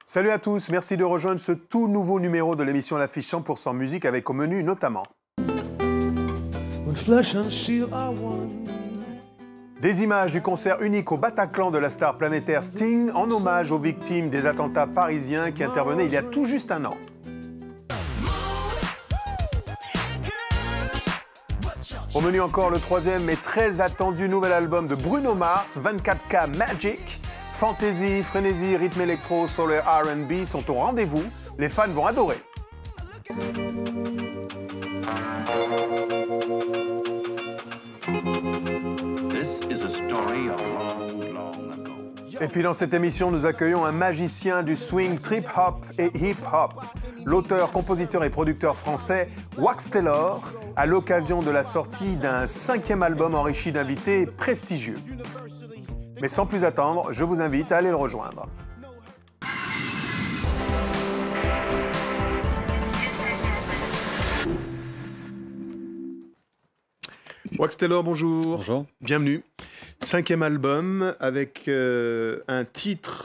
Salut à tous, merci de rejoindre ce tout nouveau numéro de l'émission L'Affiche 100% musique avec au menu notamment des images du concert unique au Bataclan de la star planétaire Sting en hommage aux victimes des attentats parisiens qui intervenaient il y a tout juste un an. Au menu encore le troisième et très attendu nouvel album de Bruno Mars, 24K Magic. Fantasy, frénésie, rythme électro, soul et R&B sont au rendez-vous. Les fans vont adorer. Et puis dans cette émission, nous accueillons un magicien du swing trip-hop et hip-hop. L'auteur, compositeur et producteur français Wax Taylor, à l'occasion de la sortie d'un 5e album enrichi d'invités prestigieux. Mais sans plus attendre, je vous invite à aller le rejoindre. Wax Taylor, bonjour. Bonjour. Bienvenue. 5e album avec un titre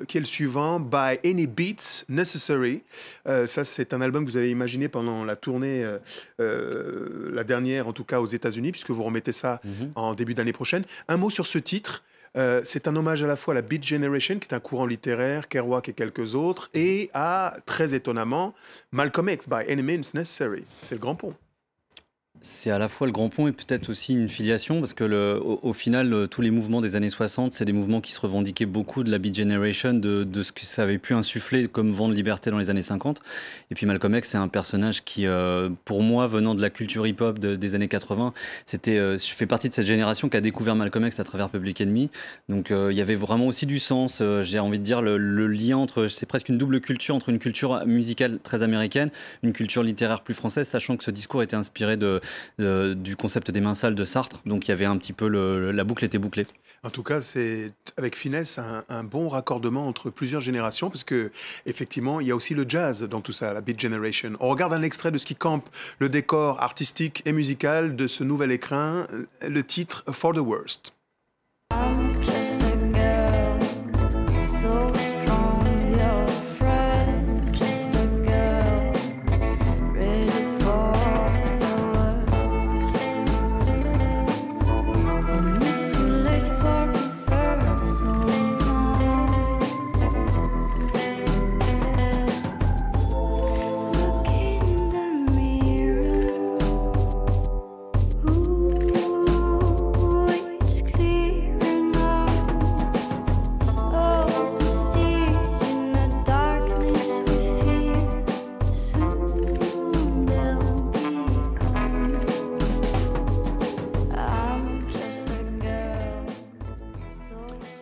qui est le suivant, By Any Beats Necessary. Ça, c'est un album que vous avez imaginé pendant la tournée, la dernière en tout cas aux États-Unis, puisque vous remettez ça en début d'année prochaine. Un mot sur ce titre. C'est un hommage à la fois à la Beat Generation, qui est un courant littéraire, Kerouac et quelques autres, et à, très étonnamment, Malcolm X, By Any Means Necessary. C'est le grand pont. C'est à la fois le grand pont et peut-être aussi une filiation, parce que au final, tous les mouvements des années 60, c'est des mouvements qui se revendiquaient beaucoup de la Beat Generation, de ce que ça avait pu insuffler comme vent de liberté dans les années 50. Et puis Malcolm X, c'est un personnage qui, pour moi, venant de la culture hip-hop des années 80, je fais partie de cette génération qui a découvert Malcolm X à travers Public Enemy. Donc il y avait vraiment aussi du sens, j'ai envie de dire, le lien entre, c'est presque une double culture, entre une culture musicale très américaine, une culture littéraire plus française, sachant que ce discours était inspiré du concept des mains sales de Sartre, donc il y avait un petit peu la boucle était bouclée. En tout cas, c'est avec finesse un bon raccordement entre plusieurs générations, parce que effectivement, il y a aussi le jazz dans tout ça, la Beat Generation. On regarde un extrait de ce qui campe le décor artistique et musical de ce nouvel écrin, le titre For the Worst.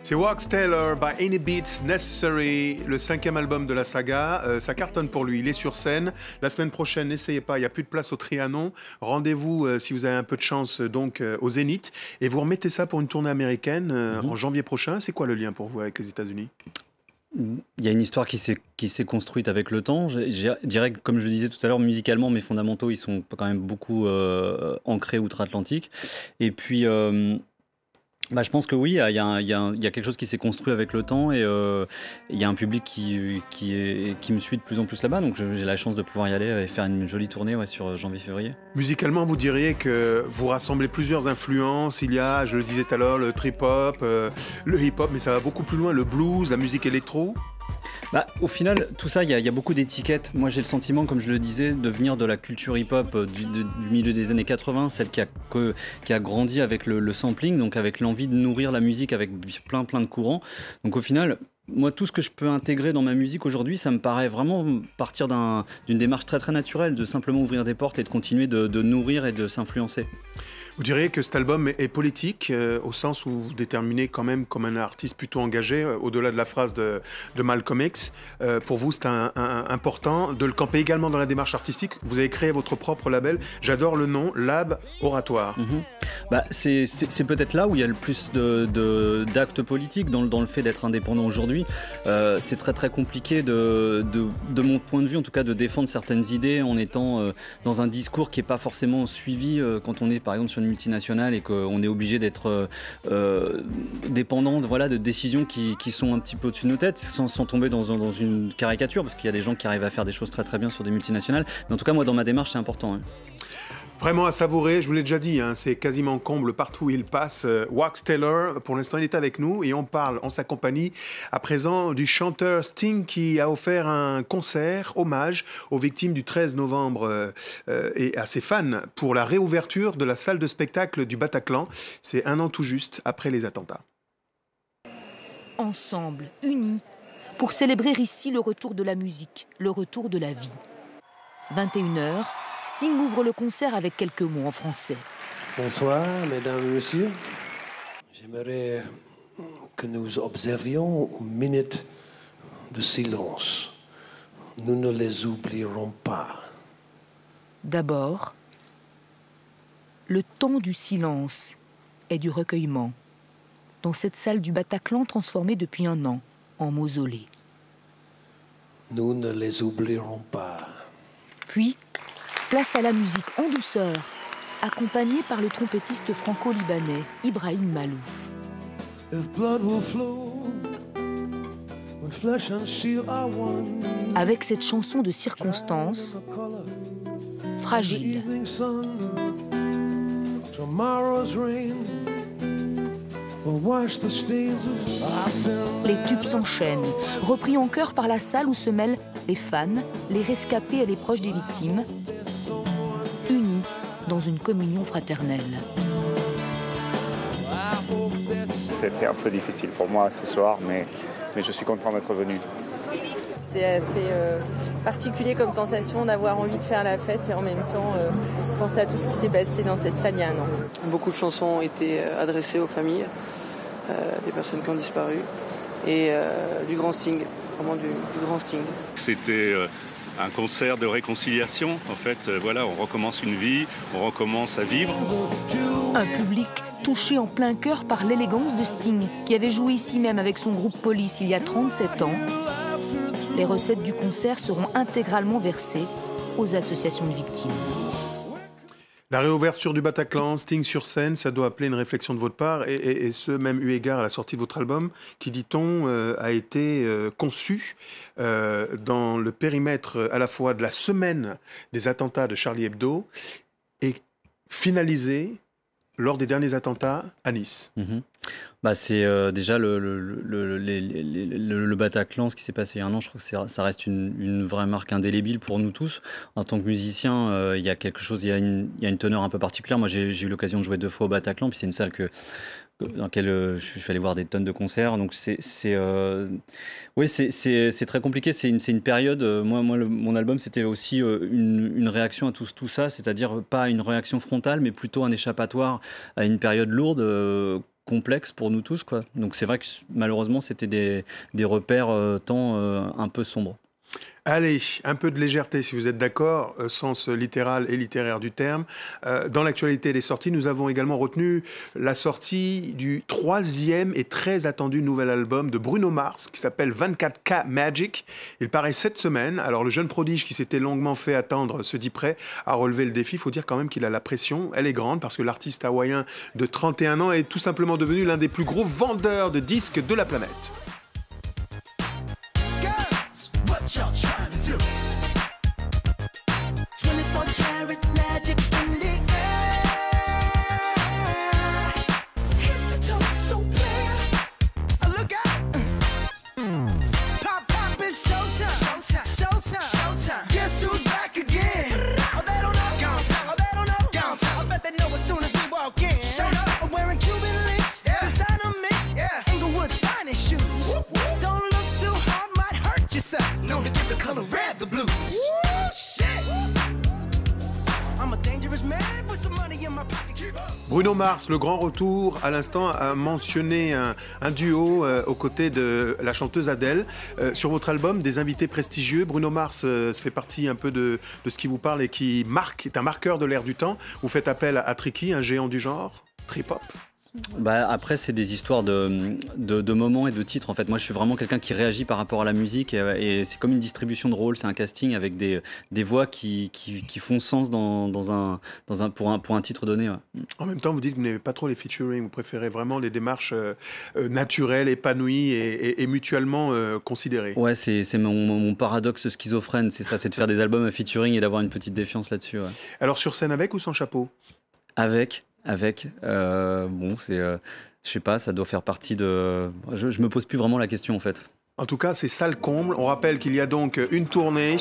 C'est Wax Taylor, By Any Beats Necessary, le 5e album de la saga. Ça cartonne pour lui, il est sur scène. La semaine prochaine, n'essayez pas, il n'y a plus de place au Trianon. Rendez-vous, si vous avez un peu de chance, donc au Zénith. Et vous remettez ça pour une tournée américaine en janvier prochain. C'est quoi le lien pour vous avec les États-Unis ? Il y a une histoire qui s'est construite avec le temps. Je dirais que, comme je le disais tout à l'heure, musicalement, mes fondamentaux, ils sont quand même beaucoup ancrés outre-Atlantique. Et puis... je pense que oui, il y a quelque chose qui s'est construit avec le temps et il y a un public qui me suit de plus en plus là-bas, donc j'ai la chance de pouvoir y aller et faire une jolie tournée sur janvier-février. Musicalement, vous diriez que vous rassemblez plusieurs influences. Il y a, je le disais tout à l'heure, le trip-hop, le hip-hop, mais ça va beaucoup plus loin, le blues, la musique électro. Au final, tout ça, il y a beaucoup d'étiquettes. Moi, j'ai le sentiment, comme je le disais, de venir de la culture hip-hop du milieu des années 80, celle qui a grandi avec le sampling, donc avec l'envie de nourrir la musique avec plein de courants. Donc au final, moi, tout ce que je peux intégrer dans ma musique aujourd'hui, ça me paraît vraiment partir d'une démarche très naturelle, de simplement ouvrir des portes et de continuer de nourrir et de s'influencer. Vous diriez que cet album est politique, au sens où vous déterminez quand même comme un artiste plutôt engagé, au-delà de la phrase de Malcolm X. Pour vous, c'est important de le camper également dans la démarche artistique. Vous avez créé votre propre label. J'adore le nom, Lab Oratoire. C'est peut-être là où il y a le plus d'actes politiques dans le fait d'être indépendant aujourd'hui. C'est très compliqué de mon point de vue, en tout cas, de défendre certaines idées en étant dans un discours qui n'est pas forcément suivi quand on est, par exemple, sur une multinationale et qu'on est obligé d'être dépendant de décisions qui sont un petit peu au-dessus de nos têtes, sans tomber dans une caricature, parce qu'il y a des gens qui arrivent à faire des choses très très bien sur des multinationales. Mais en tout cas, moi, dans ma démarche, c'est important. Hein. Vraiment à savourer, je vous l'ai déjà dit, hein, c'est quasiment comble partout où il passe. Wax Taylor, pour l'instant, il est avec nous et on parle en sa compagnie à présent du chanteur Sting qui a offert un concert hommage aux victimes du 13 novembre et à ses fans pour la réouverture de la salle de spectacle du Bataclan. C'est un an tout juste après les attentats. Ensemble, unis, pour célébrer ici le retour de la musique, le retour de la vie. 21h, Sting ouvre le concert avec quelques mots en français. Bonsoir, mesdames et messieurs. J'aimerais que nous observions une minute de silence. Nous ne les oublierons pas. D'abord, le temps du silence et du recueillement dans cette salle du Bataclan transformée depuis un an en mausolée. Nous ne les oublierons pas. Puis, place à la musique en douceur, accompagnée par le trompettiste franco-libanais Ibrahim Malouf. Avec cette chanson de circonstance, fragile. Les tubes s'enchaînent, repris en chœur par la salle où se mêlent les fans, les rescapés et les proches des victimes, unis dans une communion fraternelle. C'était un peu difficile pour moi ce soir, mais je suis content d'être venu. C'était assez particulier comme sensation d'avoir envie de faire la fête et en même temps penser à tout ce qui s'est passé dans cette salle il y a un an. Beaucoup de chansons ont été adressées aux familles des personnes qui ont disparu et du grand Sting, vraiment du grand Sting. C'était un concert de réconciliation. En fait, voilà, on recommence une vie, on recommence à vivre. Un public touché en plein cœur par l'élégance de Sting, qui avait joué ici même avec son groupe Police il y a 37 ans. Les recettes du concert seront intégralement versées aux associations de victimes. La réouverture du Bataclan, Sting sur scène, ça doit appeler une réflexion de votre part, et ce, même eu égard à la sortie de votre album, qui, dit-on, a été conçu dans le périmètre à la fois de la semaine des attentats de Charlie Hebdo et finalisé lors des derniers attentats à Nice. C'est déjà le Bataclan, ce qui s'est passé il y a un an. Je trouve que ça reste une vraie marque indélébile pour nous tous. En tant que musicien, il y a quelque chose, il y a une teneur un peu particulière. Moi, j'ai eu l'occasion de jouer 2 fois au Bataclan, puis c'est une salle dans laquelle je suis allé voir des tonnes de concerts. Donc c'est très compliqué. C'est une période. Mon album, c'était aussi une réaction à tout ça, c'est-à-dire pas une réaction frontale, mais plutôt un échappatoire à une période lourde. Complexe pour nous tous, quoi. Donc c'est vrai que malheureusement c'était des repères temps un peu sombres. Allez, un peu de légèreté si vous êtes d'accord, sens littéral et littéraire du terme. Dans l'actualité des sorties, nous avons également retenu la sortie du 3e et très attendu nouvel album de Bruno Mars qui s'appelle 24K Magic. Il paraît cette semaine. Alors le jeune prodige qui s'était longuement fait attendre se dit prêt à relever le défi. Il faut dire quand même qu'il a la pression. Elle est grande parce que l'artiste hawaïen de 31 ans est tout simplement devenu l'un des plus gros vendeurs de disques de la planète. Y'all trying to do 24 karat magic in the air. Head to toe so clear. Look out. Pop, pop, it's showtime. Showtime, showtime, showtime. Guess who's back again? Oh, they don't know. Gone time. Oh, they don't know. Gone time. I bet they know as soon as we walk in. Showed up. I'm wearing Cuban links. Yeah. Designer mix. Yeah. Inglewood's finest shoes. Whoop, whoop. Don't look too hard, might hurt yourself. Known to give the color red the blues. Woo, shit. I'm a dangerous man with some money in my pocket. Bruno Mars, le grand retour, à l'instant, a mentionné un duo aux côtés de la chanteuse Adèle. Sur votre album, des invités prestigieux. Bruno Mars, ça fait partie un peu de ce qui vous parle et qui est un marqueur de l'ère du temps. Vous faites appel à Tricky, un géant du genre, trip-hop. Après, c'est des histoires de moments et de titres. En fait, moi, je suis vraiment quelqu'un qui réagit par rapport à la musique et c'est comme une distribution de rôles. C'est un casting avec des voix qui font sens pour un titre donné. Ouais. En même temps, vous dites que vous n'aimez pas trop les featuring. Vous préférez vraiment les démarches naturelles, épanouies et mutuellement considérées. Ouais, c'est mon paradoxe schizophrène. C'est ça, c'est de faire des albums à featuring et d'avoir une petite défiance là-dessus. Ouais. Alors, sur scène avec ou sans chapeau? Avec. Je sais pas, ça doit faire partie de. Je me pose plus vraiment la question en fait. En tout cas, c'est ça le comble. On rappelle qu'il y a donc une tournée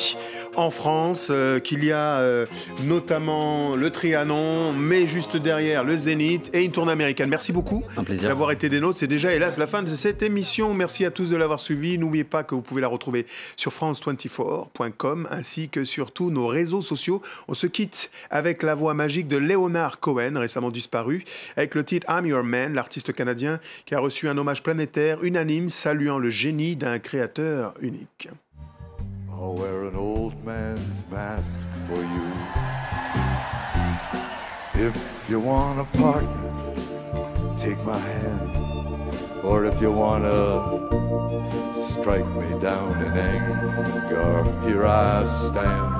en France, qu'il y a notamment le Trianon, mais juste derrière le Zénith et une tournée américaine. Merci beaucoup d'avoir été des nôtres. C'est déjà, hélas, la fin de cette émission. Merci à tous de l'avoir suivi. N'oubliez pas que vous pouvez la retrouver sur france24.com ainsi que sur tous nos réseaux sociaux. On se quitte avec la voix magique de Leonard Cohen, récemment disparu, avec le titre I'm Your Man, l'artiste canadien qui a reçu un hommage planétaire unanime saluant le génie d'un créateur unique. I'll wear an old man's mask for you. If you want a partner, take my hand. Or if you want to strike me down in anger, here I stand.